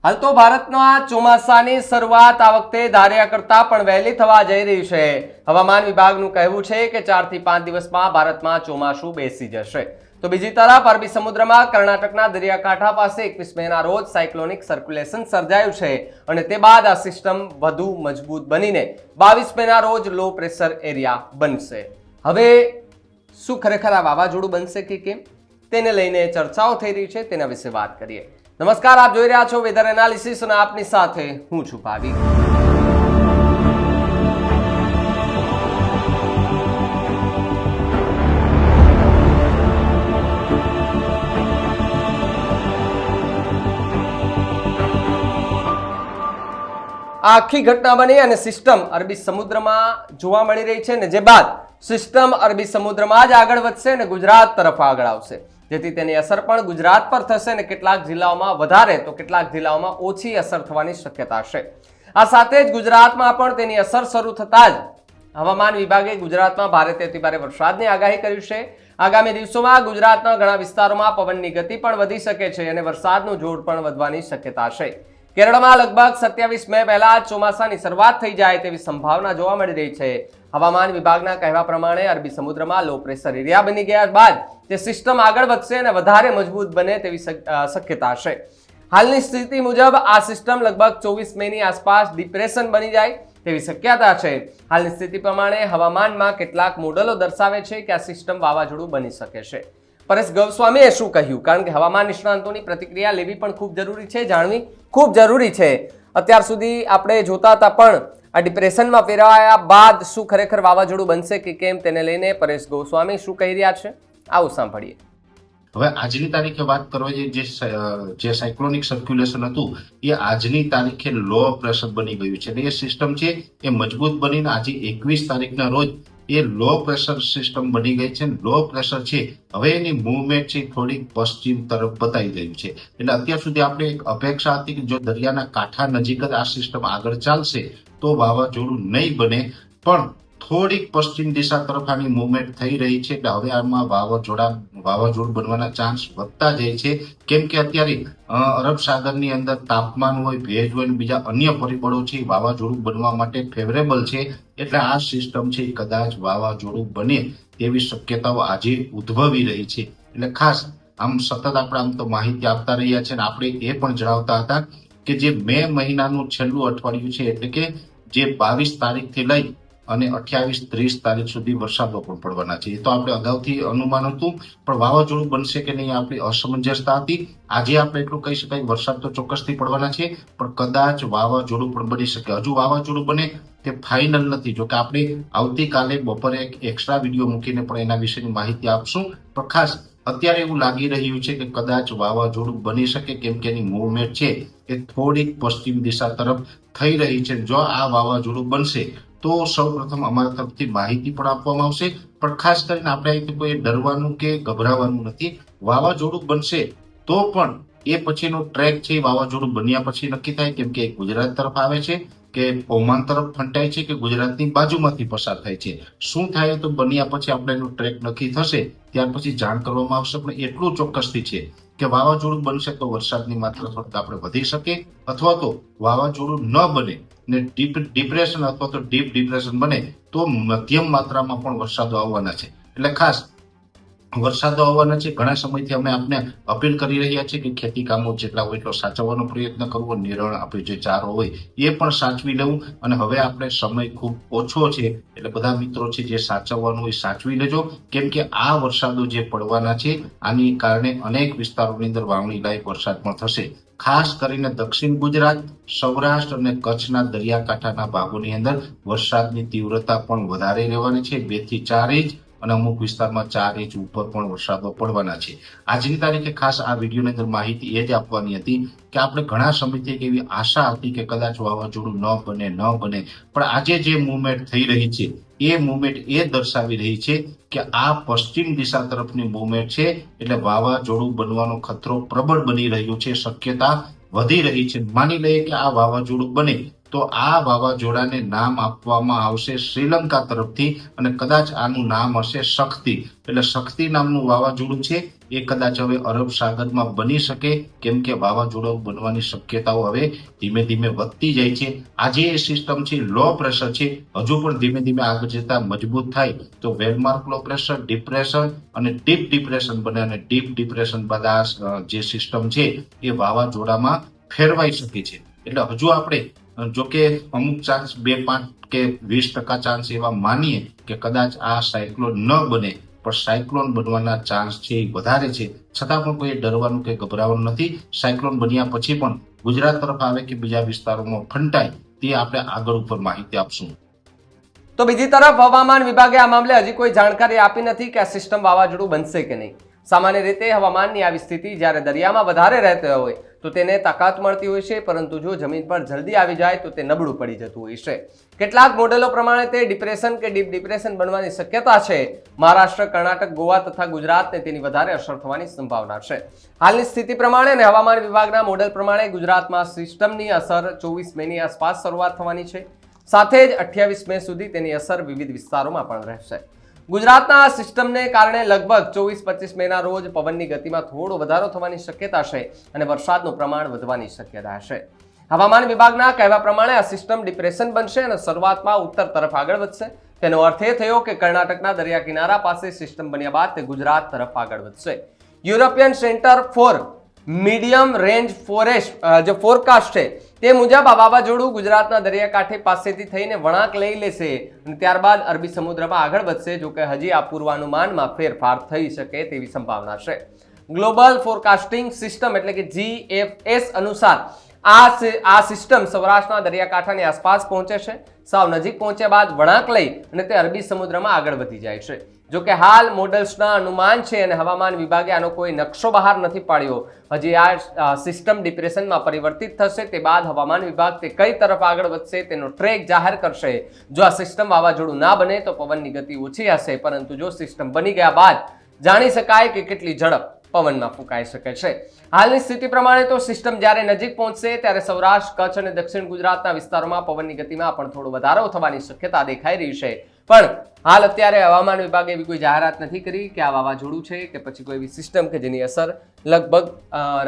હાલ તો ભારતના ચોમાસાની શરૂઆત આ વખતે ધાર્યા કરતા પણ વહેલી થવા જઈ રહી છે। હવામાન વિભાગનું કહેવું છે કે 4 થી 5 દિવસમાં ભારતમાં ચોમાસું બેસી જશે। તો બીજી તરફ અરબી સમુદ્રમાં કર્ણાટકના દરિયાકાંઠા પાસે 21 મેના રોજ સાયક્લોનિક સર્ક્યુલેશન સર્જાયું છે અને તે બાદ આ સિસ્ટમ વધુ મજબૂત બનીને 22 મેના રોજ લો પ્રેશર એરિયા બનશે। હવે શું ખરેખર આ વાવાઝોડું બનશે કે કેમ તેને લઈને ચર્ચાઓ થઈ રહી છે, તેના વિશે વાત કરીએ। નમસ્કાર, આપ જોઈ રહ્યા છો વેધર એનાલિસિસ અને આપની સાથે હું છું ભાવિક। આખી ઘટના બની અને સિસ્ટમ અરબી સમુદ્રમાં જોવા મળી રહી છે ને જે બાદ સિસ્ટમ અરબી સમુદ્રમાં જ આગળ વધશે અને ગુજરાત તરફ આગળ આવશે, જેથી તેની અસર પણ ગુજરાત પર થશે અને કેટલાક જિલ્લાઓમાં વધારે તો કેટલાક જિલ્લાઓમાં ઓછી અસર થવાની શક્યતા છે। આ સાથે જ ગુજરાતમાં પણ તેની અસર શરૂ થતા જ હવામાન વિભાગે ગુજરાતમાં ભારેથી અતિભારે વરસાદની આગાહી કરી છે। આગામી દિવસોમાં ગુજરાતના ઘણા વિસ્તારોમાં પવનની ગતિ પણ વધી શકે છે અને વરસાદનું જોર પણ વધવાની શક્યતા છે। કેરળમાં લગભગ 27 મે પહેલા ચોમાસાની શરૂઆત થઈ જાય તેવી સંભાવના જોવા મળી રહી છે। હવામાન વિભાગના કહેવા પ્રમાણે અરબી સમુદ્રમાં લો પ્રેશર એરિયા બની ગયા બાદ તે સિસ્ટમ આગળ વધશે અને વધારે મજબૂત બને તેવી શક્યતા છે। હાલની સ્થિતિ મુજબ આ સિસ્ટમ લગભગ 24 મેની આસપાસ ડિપ્રેશન બની જાય તેવી શક્યતા છે। હાલની સ્થિતિ પ્રમાણે હવામાનમાં કેટલાક મોડેલો દર્શાવે છે કે આ સિસ્ટમ વાવાઝોડું બની શકે છે। પરેશ ગોસ્વામીએ શું કહ્યું, કારણ કે હવામાન નિષ્ણાંતોની પ્રતિક્રિયા લેવી પણ ખૂબ જરૂરી છે, જાણવી ખૂબ જરૂરી છે। અત્યાર સુધી આપણે જોતા હતા પણ આ ડિપ્રેશનમાં ફેરવાયા બાદ શું ખરેખર વાવાઝોડું બનશે કે કેમ તેને લઈને પરેશ ગોસ્વામી શું કહી રહ્યા છે, આવું સાંભળીએ। હવે આજની તારીખે વાત કરવા જે સાયક્લોનિક સર્ક્યુલેશન હતું એ આજની તારીખે લો પ્રેશર બની ગયું છે। એ સિસ્ટમ છે એ મજબૂત બનીને આજે 21 તારીખના રોજ એ લો પ્રેશર સિસ્ટમ બની ગઈ છે। લો પ્રેશર છે હવે એની મૂવમેન્ટ છે થોડીક પશ્ચિમ તરફ બતાવી રહ્યું છે। એટલે અત્યાર સુધી આપણે એક અપેક્ષા હતી કે જો દરિયાના કાંઠા નજીક જ આ સિસ્ટમ આગળ ચાલશે તો વાવાઝોડું નહીં બને, પણ થોડીક પશ્ચિમ દિશા તરફ આની મૂવમેન્ટ થઈ રહી છે। એટલે હવે આમાં વાવાઝોડું બનવાના ચાન્સ વધતા જાય છે, કેમ કે અત્યારે અરબ સાગરની અંદર તાપમાન હોય, ભેજ હોય, બીજા અન્ય પરિબળો છે વાવાઝોડું બનવા માટે ફેવરેબલ છે। એટલે આ સિસ્ટમ છે કદાચ વાવાઝોડું બને તેવી શક્યતાઓ આજે ઉદ્ભવી રહી છે। એટલે ખાસ આમ સતત આપણે આમ તો માહિતી આપતા રહ્યા છે અને આપણે એ પણ જણાવતા હતા કે જે મે મહિનાનું છેલ્લું અઠવાડિયું છે એટલે કે જે 22 તારીખથી લઈ અને 28-30 તારીખ સુધી વરસાદો પણ પડવાના છે। એ તો આપણે અગાઉથી અનુમાન હતું, પણ વાવાઝોડું બનશે કે નહીં આપણી અસમંજસતા હતી। આજે આપણે એટલું કહી શકાય વરસાદ તો ચોક્કસથી પડવાના છે, પણ કદાચ વાવાઝોડું પણ બની શકે। હજુ વાવાઝોડું બને તે ફાઇનલ નથી, જો કે આપણે આવતીકાલે બપોરે એક એક્સ્ટ્રા વિડીયો મૂકીને પણ એના વિશેની માહિતી આપશું, પણ ખાસ અત્યારે એવું લાગી રહ્યું છે કે કદાચ વાવાઝોડું બની શકે, કેમ કે એની મૂવમેન્ટ છે એ થોડીક પશ્ચિમ દિશા તરફ થઈ રહી છે। જો આ વાવાઝોડું બનશે તો સૌપ્રથમ અમારા તરફથી માહિતી પણ આપવામાં આવશે, પણ ખાસ કરીને આપણે અહીંથી કોઈ ડરવાનું કે ગભરાવાનું નથી। વાવાઝોડું બનશે તો પણ એ પછીનો ટ્રેક છે વાવાઝોડું બન્યા પછી નક્કી થાય, કેમ કે ગુજરાત તરફ આવે છે કે ઓમાન તરફ ફંટાય છે કે ગુજરાતની બાજુમાંથી પસાર થાય છે। શું થાય તો બન્યા પછી આપણે એનું ટ્રેક નક્કી થશે, ત્યાર પછી જાણ કરવામાં આવશે। પણ એટલું ચોક્કસથી છે કે વાવાઝોડું બનશે તો વરસાદની માત્રા થોડીક આપણે વધી શકે, અથવા તો વાવાઝોડું ન બને ને ડિપ્રેશન અથવા તો ડીપ ડિપ્રેશન બને તો મધ્યમ માત્રામાં પણ વરસાદો આવવાના છે। એટલે ખાસ વરસાદો આવવાના છે। ઘણા સમયથી અમે આપને અપીલ કરી રહ્યા છીએ કે ખેતી કામો જેટલા હોય એટલો સાચવવાનો પ્રયત્ન કરવો, નિરણ આપણે જે ચારો હોય એ પણ સાચવી લેવું। અને હવે આપણે સમય ખૂબ ઓછો છે એટલે બધા મિત્રો છે જે સાચવવાનું હોય સાચવી લેજો, કેમ કે આ વરસાદો જે પડવાના છે આની કારણે અનેક વિસ્તારોની અંદર વાવણી લાયક વરસાદ પણ થશે। ખાસ કરીને દક્ષિણ ગુજરાત, સૌરાષ્ટ્ર અને કચ્છના દરિયાકાંઠાના ભાગોની અંદર વરસાદની તીવ્રતા પણ વધારે રહેવાની છે, 2 થી 4 ઇંચ અને અમુક વિસ્તારમાં 4 ઇંચ ઉપર પણ વરસાદો પડવાના છે। આજની તારીખે ખાસ આ વિડીયોની અંદર માહિતી એ જ આપવાની હતી કે આપણે ઘણા સમયથી એક એવી આશા હતી કે કદાચ વાવાઝોડું ન બને, પણ આજે જે મૂવમેન્ટ થઈ રહી છે એ મૂવમેન્ટ એ દર્શાવી રહી છે કે આ પશ્ચિમ દિશા તરફની મૂવમેન્ટ છે, એટલે વાવાઝોડું બનવાનો ખતરો પ્રબળ બની રહ્યો છે, શક્યતા વધી રહી છે। માની લઈએ કે આ વાવાઝોડું બને તો આ વાવાઝોડાને નામ આપવામાં આવશે શ્રીલંકા તરફથી અને કદાચ આનું નામ હશે શક્તિ. એટલે શક્તિ નામનું વાવાઝોડું છે એ કદાચ હવે અરબ સાગરમાં બની શકે, કેમ કે વાવાઝોડું બનવાની શક્યતાઓ હવે ધીમે ધીમે વધતી જાય છે. આજે એ સિસ્ટમ છે લો પ્રેશર છે, હજુ પણ ધીમે ધીમે આગળ જતા મજબૂત થાય તો વેલમાર્ક લો પ્રેશર, ડિપ્રેશન અને ડીપ ડિપ્રેશન બને અને ડીપ ડિપ્રેશન બાદ આ જે સિસ્ટમ છે એ વાવાઝોડામાં ફેરવાઈ શકે છે. એટલે હજુ આપણે જો કે અમુક ચાન્સ 2, 5 કે 20% ચાન્સ એવા માનીએ કે કદાચ આ સાયક્લોન ન બને, પણ સાયક્લોન બનવાના ચાન્સ છે એ વધારે છે. છતાં પણ કોઈ ડરવાનું કે ગભરાવાનું નથી. સાયક્લોન બન્યા પછી પણ ગુજરાત તરફ આવે કે બીજા વિસ્તારોમાં ફંટાય તે આપણે આગળ ઉપર માહિતી આપશું. તો બીજી તરફ હવામાન વિભાગે આ મામલે હજી કોઈ જાણકારી આપી નથી કે આ સિસ્ટમ વાવાઝોડું બનશે કે નહીં. સામાન્ય રીતે હવામાનની આવી સ્થિતિ જ્યારે દરિયામાં વધારે રહેતી હોય તો તેને તાકાત મળતી હોય છે, પરંતુ જો જમીન પર જલ્દી આવી જાય તો તે નબળું પડી જતું હોય છે. કેટલાક મોડેલો પ્રમાણે તે ડિપ્રેશન કે ડીપ ડિપ્રેશન બનવાની શક્યતા છે. મહારાષ્ટ્ર, કર્ણાટક, ગોવા તથા ગુજરાતને તેની વધારે અસર થવાની સંભાવના છે. હાલની સ્થિતિ પ્રમાણે અને હવામાન વિભાગના મોડેલ પ્રમાણે ગુજરાતમાં સિસ્ટમની અસર 24 મેની આસપાસ શરૂઆત થવાની છે. સાથે જ 28 મે સુધી તેની અસર વિવિધ વિસ્તારોમાં પણ રહેશે. ગુજરાતના આ સિસ્ટમને કારણે લગભગ 24-25 મેના રોજ પવનની ગતિમાં થોડો વધારો થવાની શક્યતા છે અને વરસાદનું પ્રમાણ વધવાની શક્યતા છે. હવામાન વિભાગના કહેવા પ્રમાણે આ સિસ્ટમ ડિપ્રેશન બનશે અને શરૂઆતમાં ઉત્તર તરફ આગળ વધશે. તેનો અર્થ એ થયો કે કર્ણાટકના દરિયા કિનારા પાસે સિસ્ટમ બન્યા બાદ તે ગુજરાત તરફ આગળ વધશે. European centre for medium range જે ફોરકાસ્ટ છે તે મુજબ આ વાવાઝોડું ગુજરાતના દરિયાકાંઠે પાસેથી થઈને વળાંક લઈ લેશે અને ત્યારબાદ અરબી સમુદ્રમાં આગળ વધશે. જો કે હજી આ પૂર્વાનુમાનમાં ફેરફાર થઈ શકે તેવી સંભાવના છે. ગ્લોબલ ફોરકાસ્ટિંગ સિસ્ટમ એટલે કે GFS અનુસાર આ સિસ્ટમ સૌરાષ્ટ્રના દરિયાકાંઠાની આસપાસ પહોંચે છે. સાવ નજીક પહોંચ્યા બાદ વળાંક લઈ અને તે અરબી સમુદ્રમાં આગળ વધી જાય છે. જો કે હાલ મોડલ્સના અનુમાન છે અને હવામાન વિભાગે આનો કોઈ નકશો બહાર નથી પાડ્યો. હજી આ સિસ્ટમ ડિપ્રેશનમાં પરિવર્તિત થશે તે બાદ હવામાન વિભાગ તે કઈ તરફ આગળ વધશે તેનો ટ્રેક જાહેર કરશે. જો આ સિસ્ટમ વાવાઝોડું ના બને તો પવનની ગતિ ઓછી હશે, પરંતુ જો સિસ્ટમ બની ગયા બાદ જાણી શકાય કે કેટલી ઝડપ પવનમાં ફૂંકાઈ શકે છે. હાલની સ્થિતિ પ્રમાણે તો સિસ્ટમ જ્યારે નજીક પહોંચશે ત્યારે સૌરાષ્ટ્ર, કચ્છ અને દક્ષિણ ગુજરાતના વિસ્તારોમાં પવનની ગતિમાં પણ થોડો વધારો થવાની શક્યતા દેખાઈ રહી છે. પણ હાલ અત્યારે હવામાન વિભાગે એવી કોઈ જાહેરાત નથી કરી કે આ વાવાઝોડું છે કે પછી કોઈ એવી સિસ્ટમ કે જેની અસર લગભગ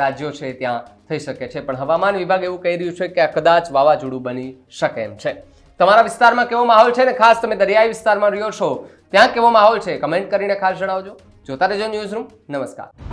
રાજ્યો છે ત્યાં થઈ શકે છે. પણ હવામાન વિભાગ એવું કહી રહ્યું છે કે આ કદાચ વાવાઝોડું બની શકે એમ છે. તમારા વિસ્તારમાં કેવો માહોલ છે ને ખાસ તમે દરિયાઈ વિસ્તારમાં રહ્યો છો ત્યાં કેવો માહોલ છે કમેન્ટ કરીને ખાસ જણાવજો. જોતા રહેજો ન્યૂઝરૂમ. નમસ્કાર.